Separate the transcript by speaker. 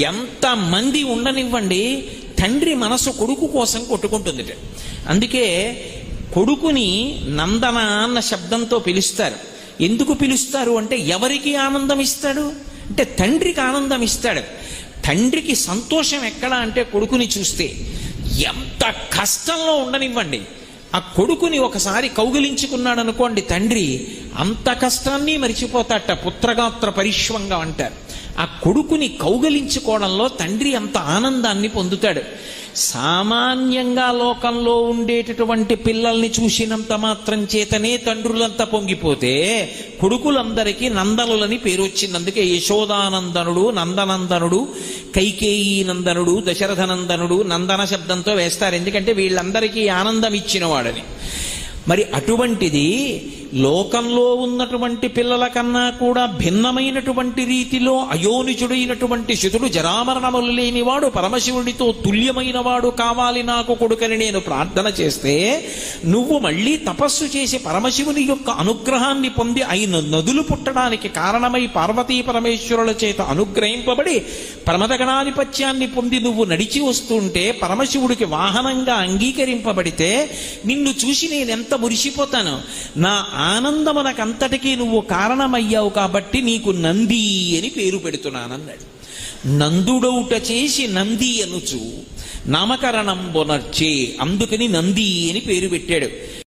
Speaker 1: ఎంతమంది ఉండనివ్వండి, తండ్రి మనసు కొడుకు కోసం కొట్టుకుంటుంది. అందుకే కొడుకుని నందన అన్న శబ్దంతో పిలుస్తారు. ఎందుకు పిలుస్తారు అంటే ఎవరికి ఆనందం ఇస్తాడు అంటే తండ్రికి ఆనందం ఇస్తాడు. తండ్రికి సంతోషం ఎక్కడ అంటే కొడుకుని చూస్తే. ఎంత కష్టంలో ఉండనివ్వండి, ఆ కొడుకుని ఒకసారి కౌగిలించుకున్నాడు అనుకోండి తండ్రి, అంత కష్టాన్ని మరిచిపోతాట. పుత్రగాత్ర పరిష్వంగా అంటారు. ఆ కొడుకుని కౌగిలించుకోవడంలో తండ్రి అంత ఆనందాన్ని పొందుతాడు. సామాన్యంగా లోకంలో ఉండేటటువంటి పిల్లల్ని చూసినంత మాత్రం చేతనే తండ్రులంతా పొంగిపోతే కొడుకులందరికీ నందనులని పేరు వచ్చింది. అందుకే యశోదానందనుడు, నందనందనుడు, కైకేయీ నందనుడు, దశరథ నందనుడు నందన శబ్దంతో వేస్తారు. ఎందుకంటే వీళ్ళందరికీ ఆనందం ఇచ్చిన వాడని. మరి అటువంటిది లోకంలో ఉన్నటువంటి పిల్లల కన్నా కూడా భిన్నమైనటువంటి రీతిలో అయోనిజుడైనటువంటి శుతుడు, జరామరణములు లేనివాడు, పరమశివుడితో తుల్యమైన వాడు కావాలి నాకు కొడుకని నేను ప్రార్థన చేస్తే, నువ్వు మళ్ళీ తపస్సు చేసి పరమశివుని యొక్క అనుగ్రహాన్ని పొంది ఆయన నదులు పుట్టడానికి కారణమై పార్వతీ పరమేశ్వరుల చేత అనుగ్రహింపబడి ప్రమదగణాధిపత్యాన్ని పొంది నువ్వు నడిచి వస్తుంటే, పరమశివుడికి వాహనంగా అంగీకరింపబడితే నిన్ను చూసి నేనెంత మురిసిపోతాను. నా ఆనందమునకంతటికీ నువ్వు కారణమయ్యావు కాబట్టి నీకు నంది అని పేరు పెడుతున్నానన్నాడు. నందుడౌట చేసి నంది అనుచు నామకరణం బొనర్చే, అందుకని నంది అని పేరు పెట్టాడు.